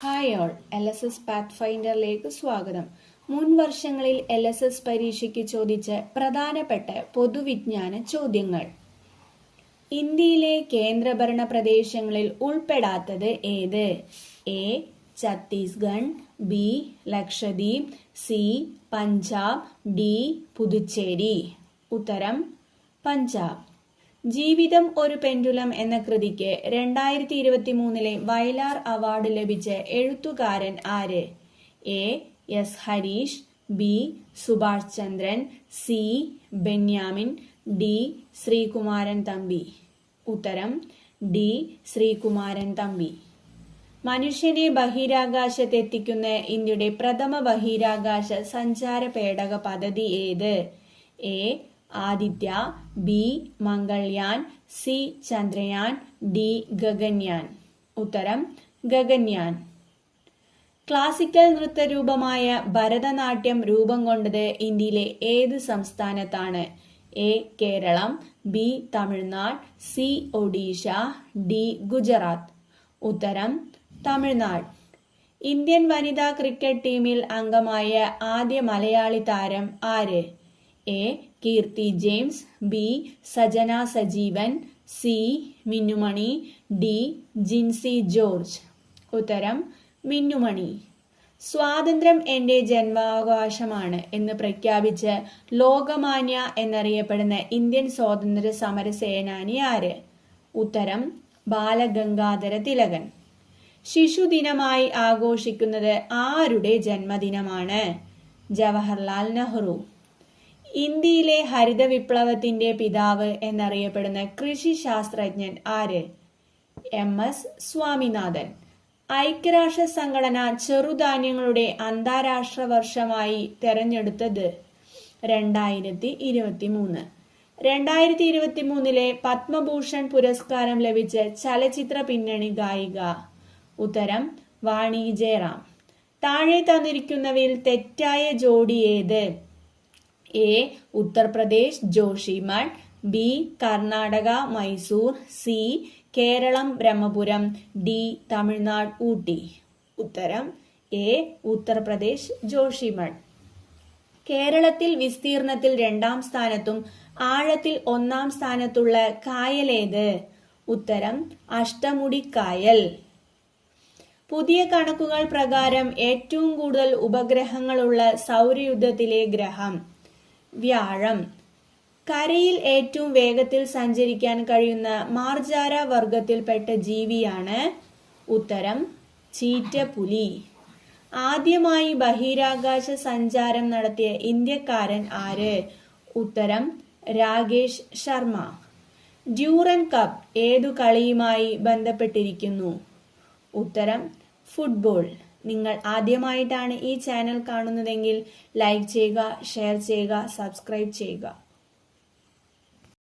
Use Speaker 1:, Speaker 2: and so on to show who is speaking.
Speaker 1: Hi all, LSS പാത്ത്ഫൈൻഡറിലേക്ക് സ്വാഗതം. മുൻ വർഷങ്ങളിൽ LSS പരീക്ഷയ്ക്ക് ചോദിച്ച പ്രധാനപ്പെട്ട പൊതുവിജ്ഞാന ചോദ്യങ്ങൾ. ഇന്ത്യയിലെ കേന്ദ്രഭരണ പ്രദേശങ്ങളിൽ ഉൾപ്പെടാത്തത് ഏത്? A. Chhattisgarh, B. Lakshadweep, C. Punjab, D. Puducherry. ഉത്തരം പഞ്ചാബ്. ജീവിതം ഒരു പെൻഡുലം എന്ന കൃതിക്ക് 2023 വയലാർ അവാർഡ് ലഭിച്ച എഴുത്തുകാരൻ ആര്? A. S Hareesh, B. Subhash Chandran, C. Benyamin, D. Sreekumaran Thampi. ഉത്തരം ഡി. ശ്രീകുമാരൻ തമ്പി. മനുഷ്യനെ ബഹിരാകാശത്തെത്തിക്കുന്ന ഇന്ത്യയുടെ പ്രഥമ ബഹിരാകാശ സഞ്ചാര പേടക പദ്ധതി ഏത്? A. Aditya, B. Mangalyaan, C. Chandrayaan, D. Gaganyaan. ഉത്തരം ഗഗൻയാൻ. ക്ലാസിക്കൽ നൃത്തരൂപമായ ഭരതനാട്യം രൂപം കൊണ്ടത് ഇന്ത്യയിലെ ഏത് സംസ്ഥാനത്താണ്? A. Keralam, B. Tamil Nadu, C. Odisha, D. Gujarat. ഉത്തരം തമിഴ്നാട്. ഇന്ത്യൻ വനിതാ ക്രിക്കറ്റ് ടീമിൽ അംഗമായ ആദ്യ മലയാളി താരം ആര്? A. Keerthi James, B. Sajana Sajeevan, C. Minnu Mani, D. Jincy George. ഉത്തരം മിന്നുമണി. സ്വാതന്ത്ര്യം എൻ്റെ ജന്മാവകാശമാണ് എന്ന് പ്രഖ്യാപിച്ച് ലോകമാന്യ എന്നറിയപ്പെടുന്ന ഇന്ത്യൻ സ്വാതന്ത്ര്യ സമര സേനാനി ആര്? ഉത്തരം ബാലഗംഗാധര തിലകൻ. ശിശുദിനമായി ആഘോഷിക്കുന്നത് ആരുടെ ജന്മദിനമാണ്? ജവഹർലാൽ നെഹ്റു. ഇന്ത്യയിലെ ഹരിത വിപ്ലവത്തിന്റെ പിതാവ് എന്നറിയപ്പെടുന്ന കൃഷി ശാസ്ത്രജ്ഞൻ ആര്? MS സ്വാമിനാഥൻ. ഐക്യരാഷ്ട്ര സംഘടന ചെറുധാന്യങ്ങളുടെ അന്താരാഷ്ട്ര വർഷമായി തെരഞ്ഞെടുത്തത് 2023. 2023 പത്മഭൂഷൺ പുരസ്കാരം ലഭിച്ച ചലച്ചിത്ര പിന്നണി ഗായിക? ഉത്തരം വാണി ജയറാം. താഴെ തന്നിരിക്കുന്നവയിൽ തെറ്റായ ജോഡി ഏത്? A. Uttar Pradesh Joshimath, B. Karnataka Mysore, C. Keralam Brahmapuram, D. Tamil Nadu Ooty. ഉത്തരം എ. ഉത്തർപ്രദേശ് ജോഷിമഠ്. കേരളത്തിൽ വിസ്തീർണത്തിൽ 2ാം സ്ഥാനത്തും ആഴത്തിൽ 1ാം സ്ഥാനത്തുള്ള കായൽ ഏത്? ഉത്തരം അഷ്ടമുടിക്കായൽ. പുതിയ കണക്കുകൾ പ്രകാരം ഏറ്റവും കൂടുതൽ ഉപഗ്രഹങ്ങളുള്ള സൗരയൂഥത്തിലെ ഗ്രഹം? വ്യാഴം. കരയിൽ ഏറ്റവും വേഗത്തിൽ സഞ്ചരിക്കാൻ കഴിയുന്ന മാർജാര വർഗത്തിൽപ്പെട്ട ജീവിയാണ്? ഉത്തരം ചീറ്റപ്പുലി. ആദ്യമായി ബഹിരാകാശ സഞ്ചാരം നടത്തിയ ഇന്ത്യക്കാരൻ ആര്? ഉത്തരം രാകേഷ് ശർമ്മ. ഡ്യൂറൻ കപ്പ് ഏതു കളിയുമായി ബന്ധപ്പെട്ടിരിക്കുന്നു? ഉത്തരം ഫുട്ബോൾ. നിങ്ങൾ ആദ്യമായിട്ടാണ് ഈ ചാനൽ കാണുന്നതെങ്കിൽ ലൈക്ക് ചെയ്യുക, ഷെയർ ചെയ്യുക, സബ്സ്ക്രൈബ് ചെയ്യുക.